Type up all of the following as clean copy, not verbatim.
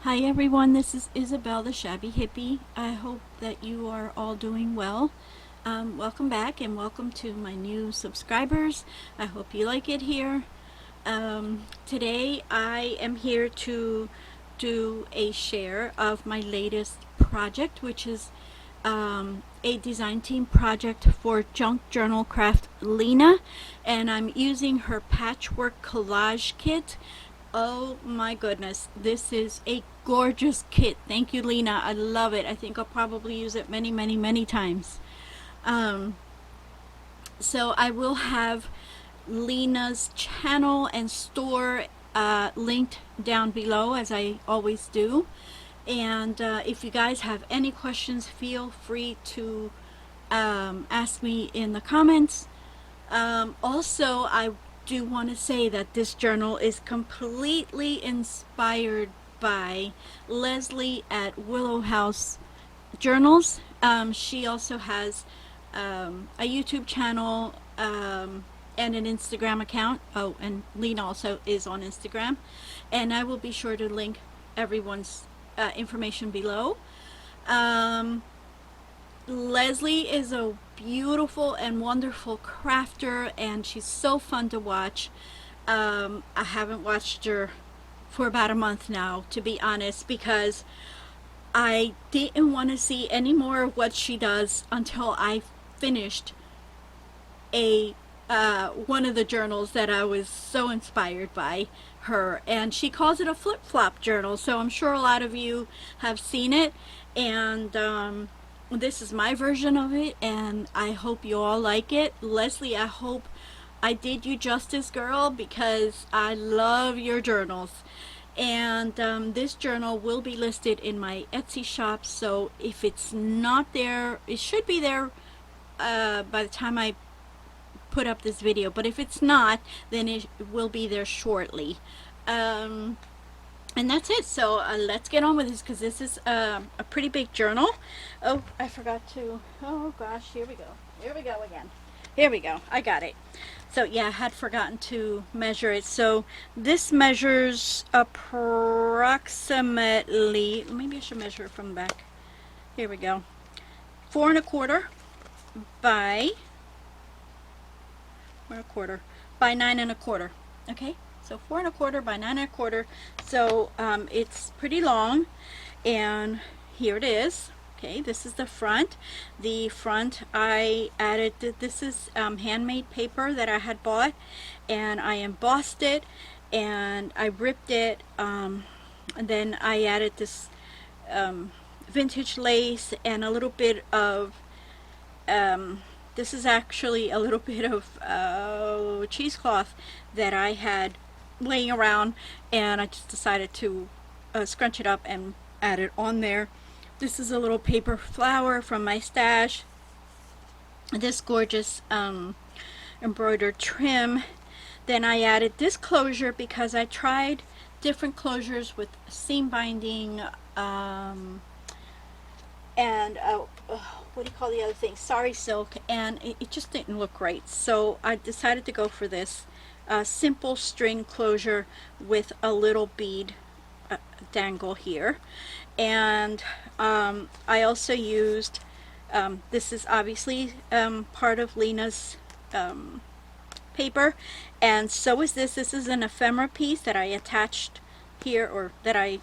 Hi everyone, this is Isabel the Shabby Hippie. I hope that you are all doing well. Welcome back and welcome to my new subscribers. I hope you like it here. Today I am here to do a share of my latest project, which is a design team project for Junk Journal Craft Lina, and I'm using her patchwork collage kit. Oh my goodness, this is a gorgeous kit. Thank you, Lina. I love it. I think I'll probably use it many, many, many times. Um, so I will have Lena's channel and store linked down below, as I always do. And if you guys have any questions, feel free to ask me in the comments. Also, I do want to say that this journal is completely inspired by Leslie at Willow House Journals. She also has a YouTube channel and an Instagram account. Oh, and Lena also is on Instagram. And I will be sure to link everyone's information below. Um, Leslie is a beautiful and wonderful crafter, and she's so fun to watch. I haven't watched her for about a month now, to be honest, because I didn't want to see any more of what she does until I finished a one of the journals that I was so inspired by her, and she calls it a flip-flop journal, so I'm sure a lot of you have seen it, and this is my version of it, and I hope you all like it. Leslie, I hope I did you justice, girl, because I love your journals. And this journal will be listed in my Etsy shop, so if it's not there, it should be there by the time I put up this video, but if it's not, then it will be there shortly. And that's it. So let's get on with this, because this is a pretty big journal. Oh, I forgot to, oh gosh, here we go. Here we go again. Here we go. I got it. So yeah, I had forgotten to measure it. So this measures approximately, maybe I should measure it from the back. Here we go. 4¼ by 4¼ by 9¼ okay, so 4¼ by 9¼ so it's pretty long, and here it is. Okay, this is the front. The front I added, this is handmade paper that I had bought, and I embossed it and I ripped it, and then I added this vintage lace and a little bit of this is actually a little bit of cheesecloth that I had laying around, and I just decided to scrunch it up and add it on there. This is a little paper flower from my stash. This gorgeous embroidered trim. Then I added this closure because I tried different closures with seam binding and what do you call the other thing, sari silk, and it just didn't look right, so I decided to go for this simple string closure with a little bead dangle here. And I also used this is obviously part of Lena's paper, and so is this. This is an ephemera piece that I attached here, or that I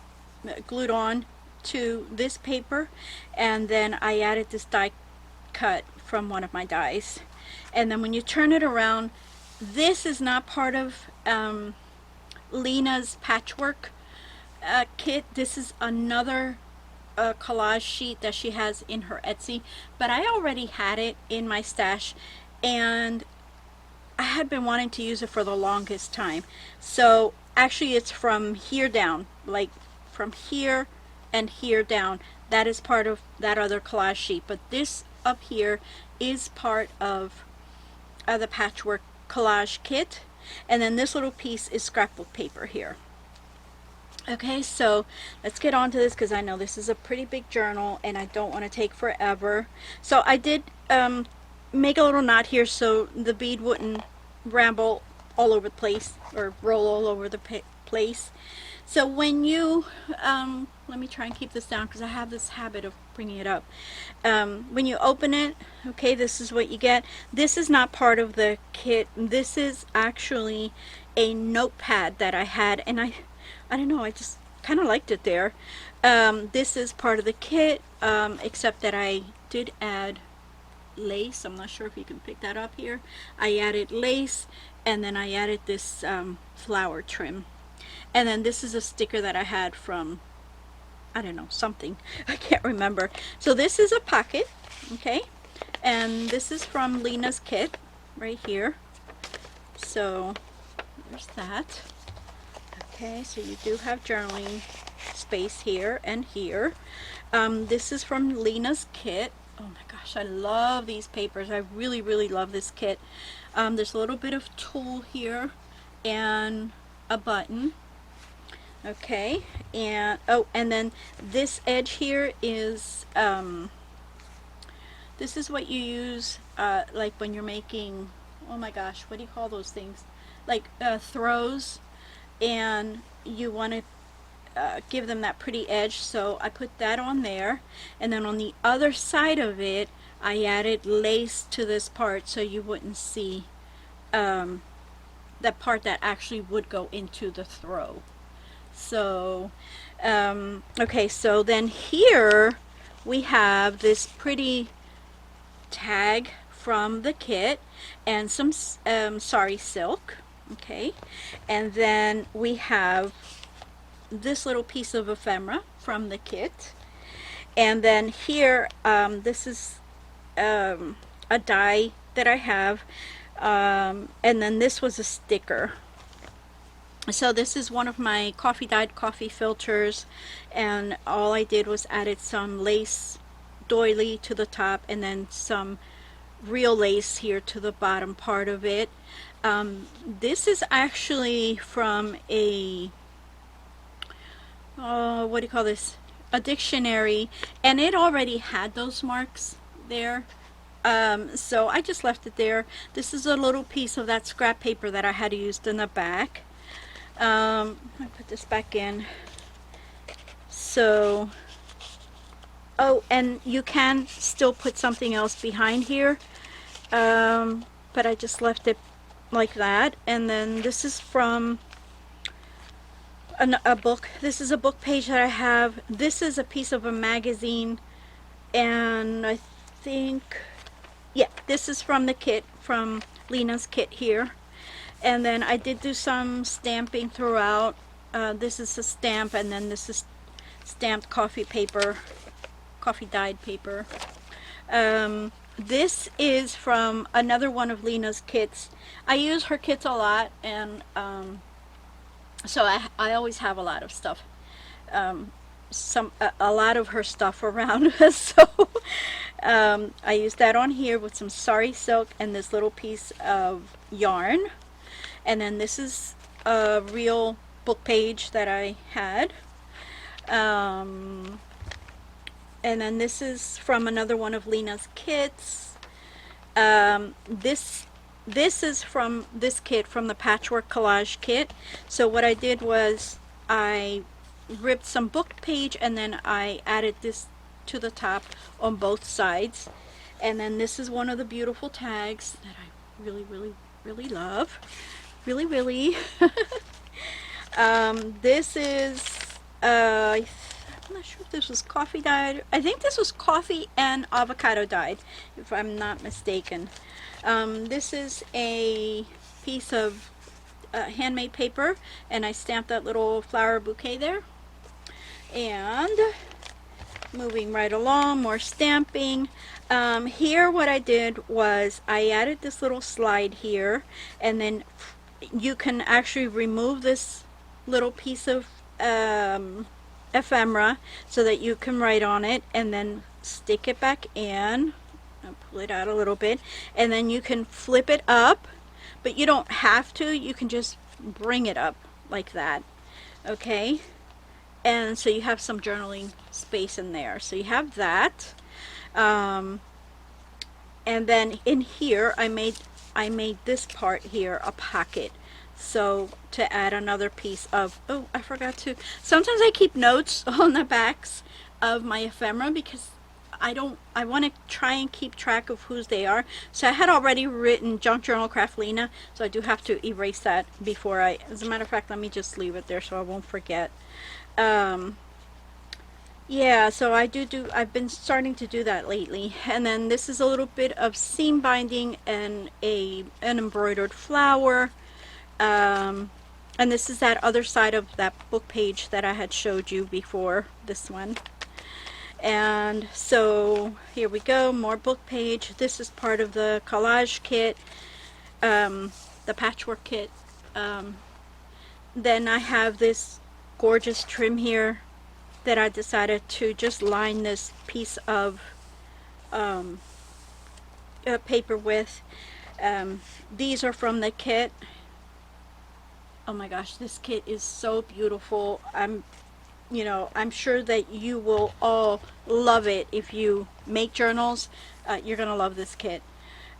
glued on to this paper, and then I added this die cut from one of my dies. And then when you turn it around, this is not part of Lena's patchwork kit. This is another collage sheet that she has in her Etsy, but I already had it in my stash, and I had been wanting to use it for the longest time. So actually it's from here down, like from here and here down. That is part of that other collage sheet, but this up here is part of the patchwork collage kit, and then this little piece is scrapbook paper here. Okay, so let's get on to this, because I know this is a pretty big journal and I don't want to take forever. So I did make a little knot here so the bead wouldn't ramble all over the place or roll all over the place. So when you, let me try and keep this down because I have this habit of bringing it up. When you open it, okay, this is what you get. This is not part of the kit. This is actually a notepad that I had, and I don't know, I just kind of liked it there. This is part of the kit, except that I did add lace. I'm not sure if you can pick that up here. I added lace, and then I added this flower trim. And then this is a sticker that I had from, I don't know, something. I can't remember. So this is a pocket, okay? And this is from Lina's kit right here. So there's that. Okay, so you do have journaling space here and here. This is from Lina's kit. Oh my gosh, I love these papers. I really, really love this kit. There's a little bit of tulle here and a button. Okay, and oh, and then this edge here is this is what you use like when you're making, oh my gosh, what do you call those things, like throws, and you want to give them that pretty edge, so I put that on there. And then on the other side of it I added lace to this part so you wouldn't see that part that actually would go into the throw. So okay, so then here we have this pretty tag from the kit and some sari silk, okay, and then we have this little piece of ephemera from the kit, and then here this is a die that I have, and then this was a sticker. So this is one of my coffee dyed coffee filters, and all I did was added some lace doily to the top and then some real lace here to the bottom part of it. This is actually from a what do you call this, a dictionary, and it already had those marks there, so I just left it there. This is a little piece of that scrap paper that I had used in the back. I put this back in. So, oh, and you can still put something else behind here, but I just left it like that. And then this is from a book. This is a book page that I have. This is a piece of a magazine, and I think, yeah, this is from the kit, from Lina's kit here. And then I did do some stamping throughout. This is a stamp, and then this is stamped coffee paper, coffee dyed paper. This is from another one of Lina's kits. I use her kits a lot, and so I always have a lot of stuff, a lot of her stuff around. So I used that on here with some sari silk and this little piece of yarn. And then this is a real book page that I had. And then this is from another one of Lina's kits. This is from this kit, from the Patchwork Collage kit. So what I did was I ripped some book page and then I added this to the top on both sides. And then this is one of the beautiful tags that I really, really, really love. Really, really. This is, I'm not sure if this was coffee dyed. I think this was coffee and avocado dyed, if I'm not mistaken. This is a piece of handmade paper, and I stamped that little flower bouquet there. And moving right along, more stamping. Here what I did was I added this little slide here, and then you can actually remove this little piece of ephemera so that you can write on it, and then stick it back in. I'll pull it out a little bit, and then you can flip it up, but you don't have to. You can just bring it up like that, okay? And so you have some journaling space in there. So you have that, and then in here I made this part here a pocket. So to add another piece of, oh, I forgot to, sometimes I keep notes on the backs of my ephemera because I want to try and keep track of whose they are. So I had already written Junk Journal Craft Lina, so I do have to erase that before as a matter of fact, let me just leave it there so I won't forget. Yeah, so I've been starting to do that lately. And then this is a little bit of seam binding and an embroidered flower. And this is that other side of that book page that I had showed you before, this one. And so here we go, more book page. This is part of the collage kit, the patchwork kit. Then I have this gorgeous trim here that I decided to just line this piece of paper with. These are from the kit. Oh my gosh, this kit is so beautiful. I'm sure that you will all love it. If you make journals, you're gonna love this kit.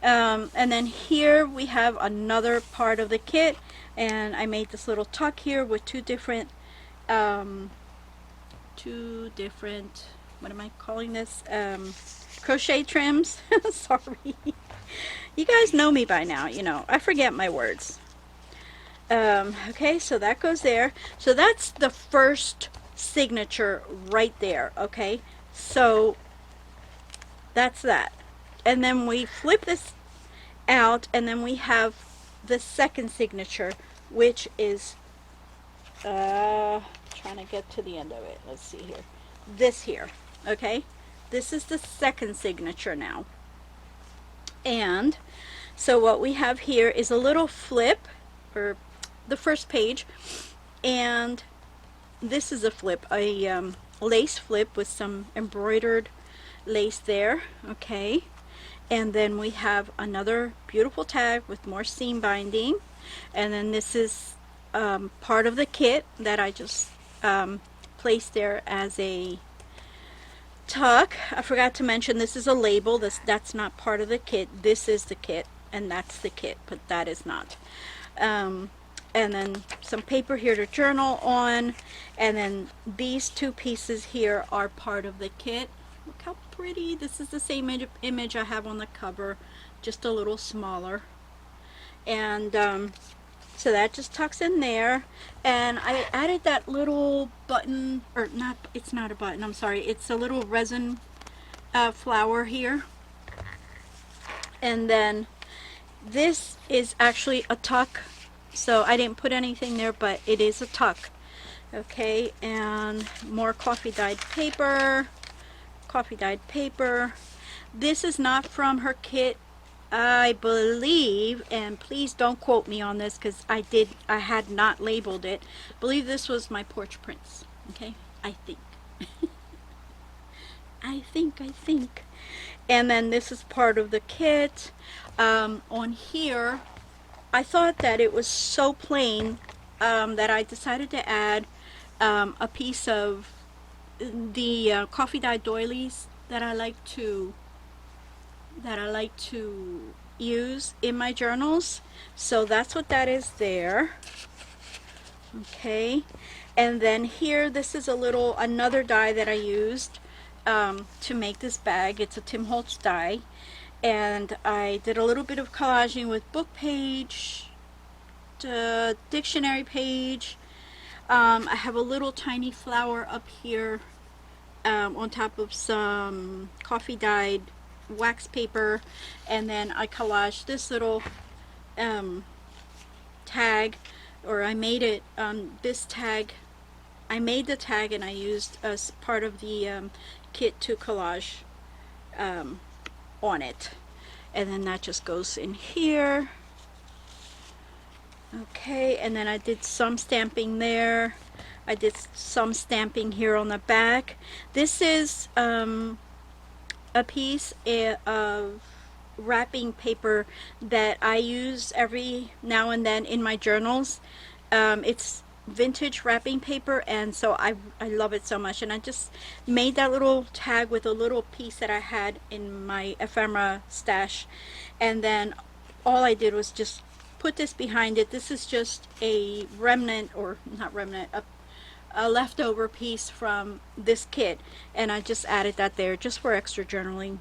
And then here we have another part of the kit, and I made this little tuck here with two different what am I calling this, crochet trims. Sorry, you guys know me by now, I forget my words. Okay, so that goes there. So that's the first signature right there. Okay, so that's that. And then we flip this out, and then we have the second signature, which is trying to get to the end of it. Let's see here. This here. Okay, this is the second signature now. And so what we have here is a little flip, or the first page, and this is a flip, a lace flip with some embroidered lace there. Okay, and then we have another beautiful tag with more seam binding, and then this is part of the kit that I just placed there as a tuck. I forgot to mention this is a label. That's not part of the kit. This is the kit, and that's the kit, but that is not. And then some paper here to journal on, and then these two pieces here are part of the kit. Look how pretty. This is the same image I have on the cover, just a little smaller. And so that just tucks in there, and I added that little button, or not, it's not a button, I'm sorry, it's a little resin flower here. And then this is actually a tuck, so I didn't put anything there, but it is a tuck. Okay, and more coffee dyed paper. This is not from her kit, I believe, and please don't quote me on this because I had not labeled it. I believe this was my porch prints. Okay, I think. I think. And then this is part of the kit. On here, I thought that it was so plain that I decided to add a piece of the coffee dyed doilies that I like to use in my journals. So that's what that is there. Okay, and then here, this is another die that I used to make this bag. It's a Tim Holtz die, and I did a little bit of collaging with book page, dictionary page. I have a little tiny flower up here on top of some coffee dyed wax paper, and then I collaged this little tag, or I made it, this tag, I made the tag and I used as part of the kit to collage on it, and then that just goes in here. Okay, and then I did some stamping there. I did some stamping here on the back. This is a piece of wrapping paper that I use every now and then in my journals. It's vintage wrapping paper, and so I love it so much, and I just made that little tag with a little piece that I had in my ephemera stash, and then all I did was just put this behind it. This is just a remnant, or not remnant, a leftover piece from this kit, and I just added that there just for extra journaling.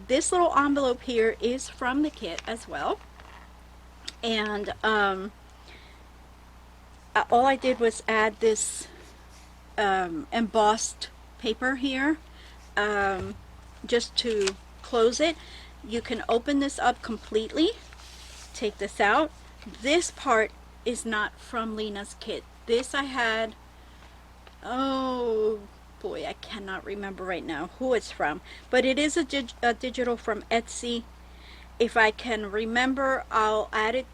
This little envelope here is from the kit as well, and all I did was add this embossed paper here, just to close it. You can open this up completely, take this out. This part is not from Lina's kit. This I had, oh boy, I cannot remember right now who it's from, but it is a digital from Etsy. If I can remember, I'll add it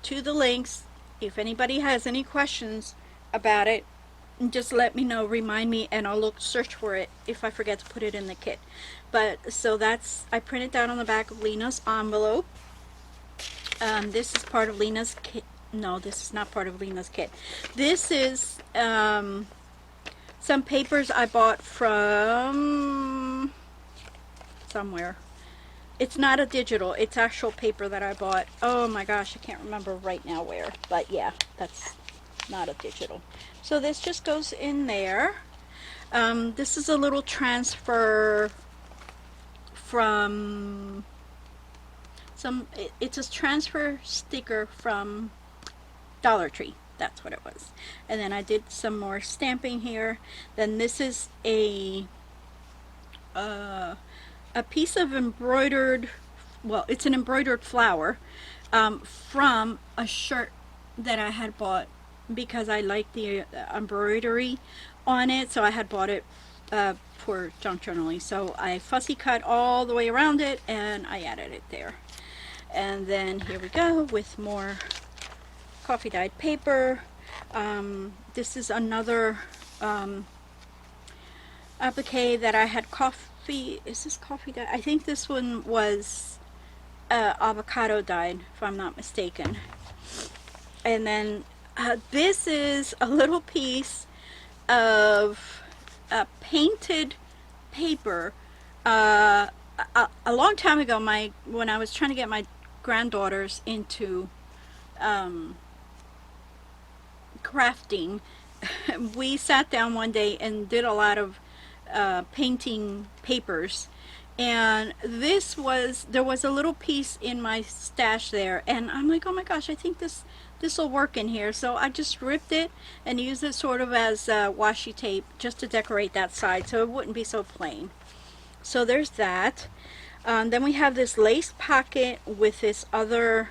to the links. If anybody has any questions about it, just let me know, remind me, and I'll search for it if I forget to put it in the kit. But so that's, I printed that on the back of Lina's envelope. This is part of Lina's kit. No, this is not part of Lina's kit. This is some papers I bought from somewhere. It's not a digital, it's actual paper that I bought. Oh my gosh, I can't remember right now where, but yeah, that's not a digital. So this just goes in there. This is a little transfer from it's a transfer sticker from Dollar Tree. That's what it was. And then I did some more stamping here. Then this is a piece of embroidered, well, it's an embroidered flower from a shirt that I had bought because I liked the embroidery on it, so I had bought it for junk journaling. So I fussy cut all the way around it and I added it there. And then here we go with more coffee dyed paper. This is another applique that I had coffee. Is this coffee dyed? I think this one was avocado dyed, if I'm not mistaken. And then this is a little piece of painted paper. A long time ago, when I was trying to get my granddaughters into crafting, we sat down one day and did a lot of painting papers, and there was a little piece in my stash there, and I'm like, oh my gosh, I think this will work in here. So I just ripped it and used it sort of as washi tape just to decorate that side so it wouldn't be so plain. So there's that. Then we have this lace pocket with this other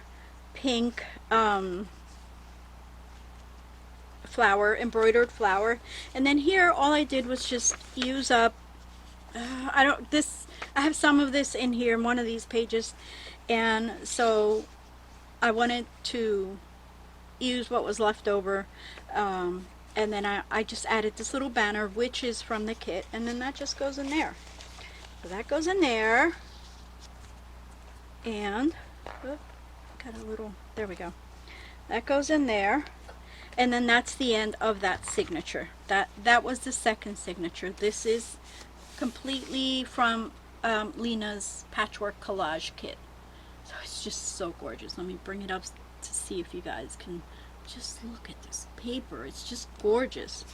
pink flower, embroidered flower. And then here all I did was just use up I have some of this in here in one of these pages, and so I wanted to use what was left over, and then I just added this little banner, which is from the kit, and then that just goes in there. So that goes in there, and got a little, there we go, that goes in there. And then that's the end of that signature. That was the second signature. This is completely from Lina's patchwork collage kit. So it's just so gorgeous. Let me bring it up to see if you guys can just look at this paper. It's just gorgeous.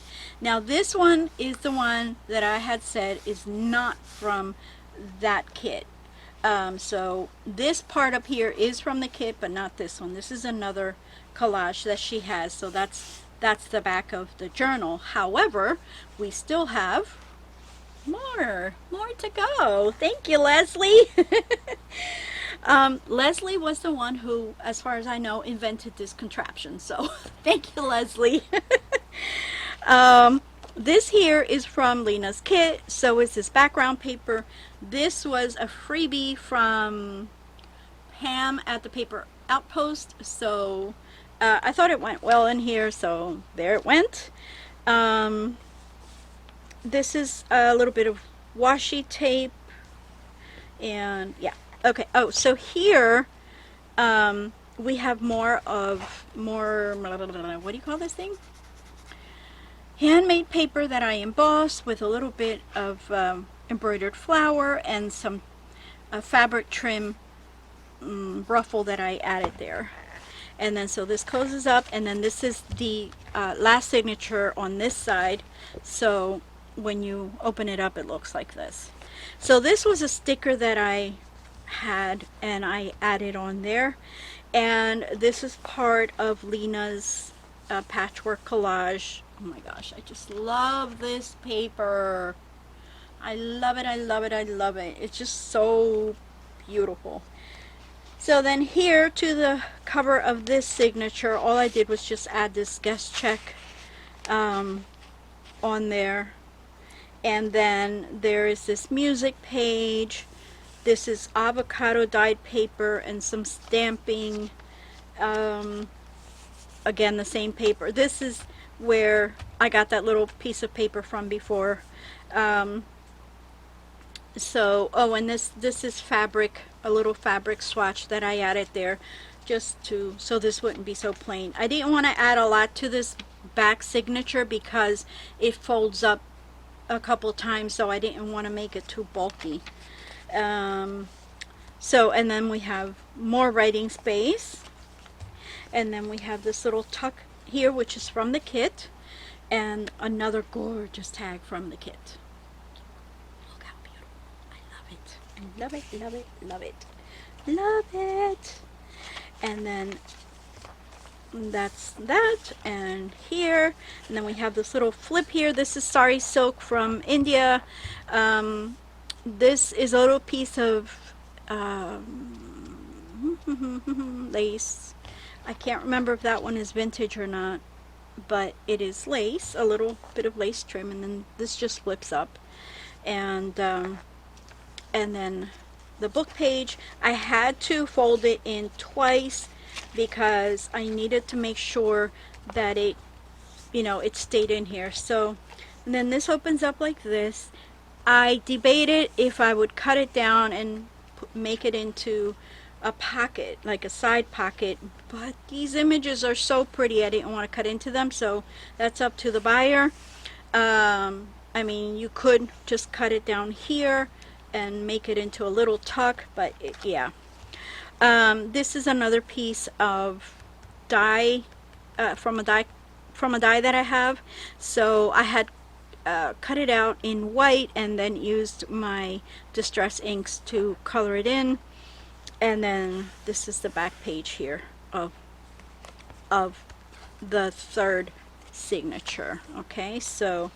Now this one is the one that I had said is not from that kit. So this part up here is from the kit, but not this one. This is another collage that she has. So that's the back of the journal. However, we still have more to go. Thank you, Leslie. Leslie was the one who, as far as I know, invented this contraption. So thank you, Leslie. This here is from Lina's kit. So is this background paper. This was a freebie from Pam at the Paper Outpost. So I thought it went well in here, so there it went. This is a little bit of washi tape, and yeah, okay. Oh, so here we have more what do you call this thing? Handmade paper that I embossed with a little bit of embroidered flower and some fabric trim ruffle that I added there. And then so this closes up, and then this is the last signature on this side. So when you open it up, it looks like this. So this was a sticker that I had, and I added on there. And this is part of Lina's patchwork collage. Oh my gosh, I just love this paper. I love it, I love it, I love it. It's just so beautiful. So then here to the cover of this signature, all I did was just add this guest check on there. And then there is this music page. This is avocado dyed paper and some stamping. Again, the same paper. This is where I got that little piece of paper from before. So, oh, and this is fabric, a little fabric swatch that I added there, just to, so this wouldn't be so plain. I didn't want to add a lot to this back signature because it folds up a couple times, so I didn't want to make it too bulky. So, and then we have more writing space, and then we have this little tuck here, which is from the kit, and another gorgeous tag from the kit. Look how beautiful. I love it. I love it, love it, love it. Love it. And then that's that, and here, and then we have this little flip here. This is sari silk from India. This is a little piece of lace. I can't remember if that one is vintage or not, but it is lace, a little bit of lace trim, and then this just flips up. And then the book page, I had to fold it in twice because I needed to make sure that it, you know, it stayed in here. So, and then this opens up like this. I debated if I would cut it down and make it into a pocket, like a side pocket, but these images are so pretty I didn't want to cut into them, so that's up to the buyer. I mean, you could just cut it down here and make it into a little tuck, but yeah. This is another piece of dye, from a dye that I have. So I had cut it out in white and then used my distress inks to color it in. And then this is the back page here of the third signature. Okay, so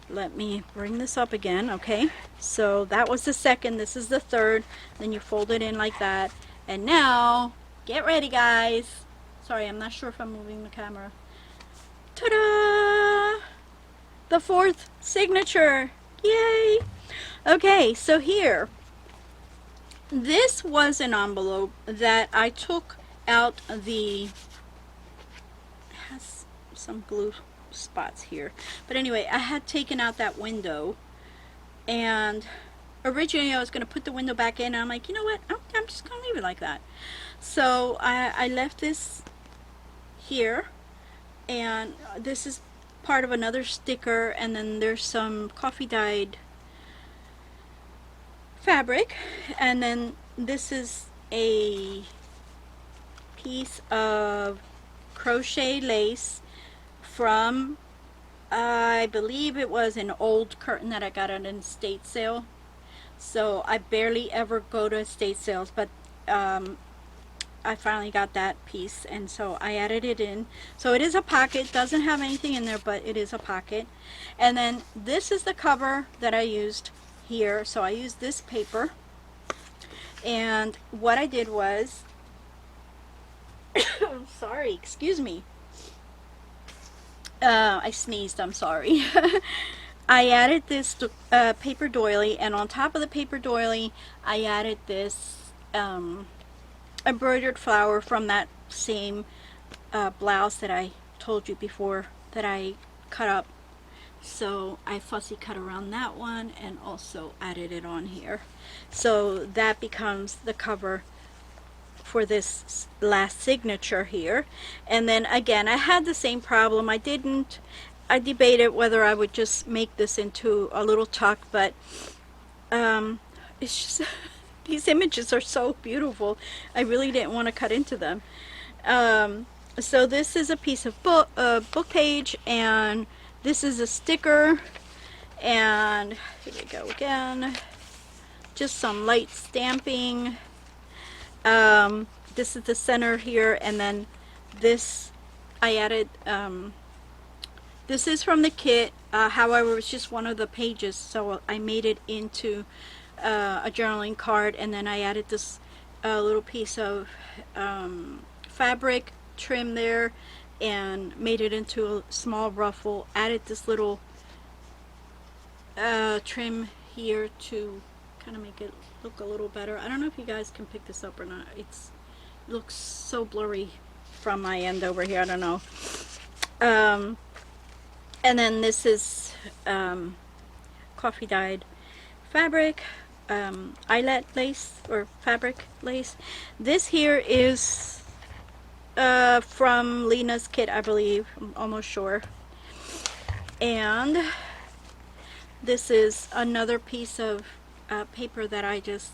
let me bring this up again. Okay, so that was the second, this is the third, then you fold it in like that. And now, get ready guys. Sorry, I'm not sure if I'm moving the camera. Ta-da! The fourth signature. Yay! Okay, so here, this was an envelope that I took out the, it has some glue spots here, but anyway, I had taken out that window, and originally I was going to put the window back in, and I'm like, you know what, I'm just going to leave it like that. So I left this here, and this is part of another sticker, and then there's some coffee dyed fabric, and then this is a piece of crochet lace from, I believe it was an old curtain that I got at an estate sale. So I barely ever go to estate sales, but I finally got that piece, and so I added it in. So it is a pocket, doesn't have anything in there, but it is a pocket. And then this is the cover that I used here. So I used this paper, and what I did was sorry, excuse me, I sneezed, I'm sorry. I added this paper doily, and on top of the paper doily I added this embroidered flower from that same blouse that I told you before that I cut up. So I fussy cut around that one and also added it on here. So that becomes the cover for this last signature here. And then again, I had the same problem. I debated whether I would just make this into a little tuck, but it's just these images are so beautiful. I really didn't want to cut into them. So this is a piece of book page, and this is a sticker, and here we go again. Just some light stamping. This is the center here, and then this I added. This is from the kit. However, it's just one of the pages, so I made it into a journaling card, and then I added this little piece of fabric trim there and made it into a small ruffle. Added this little trim here to kind of make it look a little better. I don't know if you guys can pick this up or not. It looks so blurry from my end over here. I don't know. And then this is coffee dyed fabric, eyelet lace or fabric lace. This here is from Lina's kit, I believe. I'm almost sure. And this is another piece of paper that I just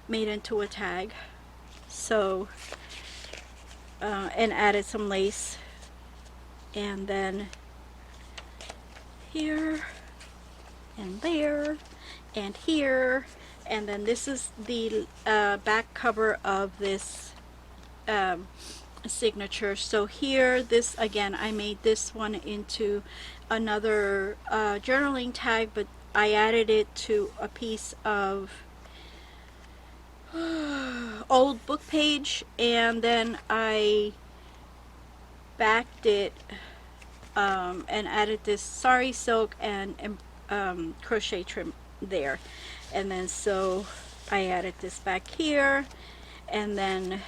made into a tag. So, and added some lace. And then here and there and here, and then this is the back cover of this signature. So here, this again, I made this one into another journaling tag, but I added it to a piece of old book page, and then I backed it and added this sari silk and crochet trim there. And then so I added this back here, and then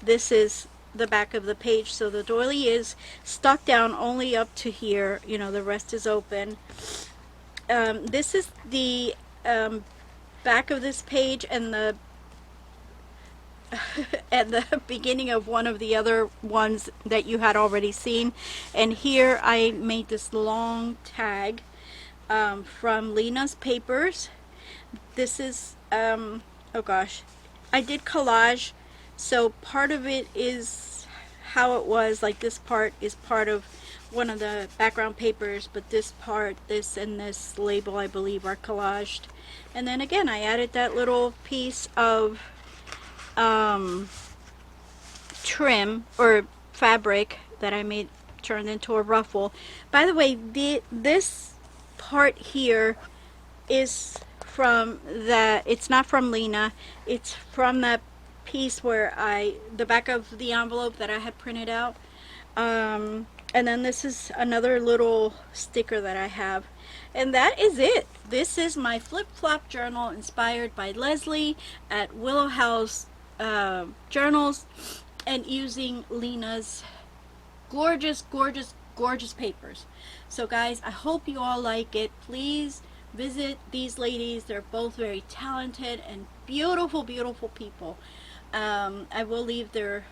this is the back of the page. So the doily is stuck down only up to here, you know, the rest is open. This is the back of this page, and the at the beginning of one of the other ones that you had already seen. And here I made this long tag from Lina's papers. This is oh gosh, I did collage, so part of it is how it was, like this part is part of one of the background papers, but this part, this and this label, I believe, are collaged. And then again, I added that little piece of trim or fabric that I made turned into a ruffle. By the way, this part here is from it's not from Lina, it's from that piece where the back of the envelope that I had printed out. And then this is another little sticker that I have. And that is it. This is my flip-flop journal inspired by Leslie at Willow House Journals, and using Lina's gorgeous, gorgeous, gorgeous papers. So guys, I hope you all like it. Please visit these ladies. They're both very talented and beautiful, beautiful people. I will leave their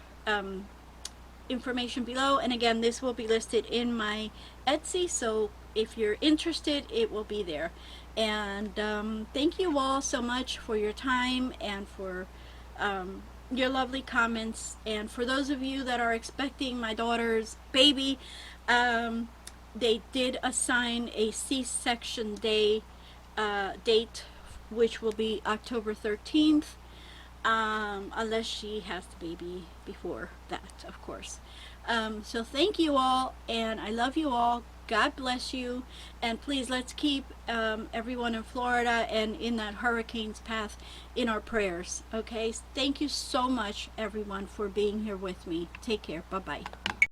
information below, and again, this will be listed in my Etsy, so if you're interested, it will be there. And thank you all so much for your time and for your lovely comments. And for those of you that are expecting my daughter's baby, they did assign a C-section date, which will be October 13th. Unless she has the baby before that, of course. So thank you all, and I love you all. God bless you, and please let's keep everyone in Florida and in that hurricane's path in our prayers. Okay, thank you so much, everyone, for being here with me. Take care. Bye bye.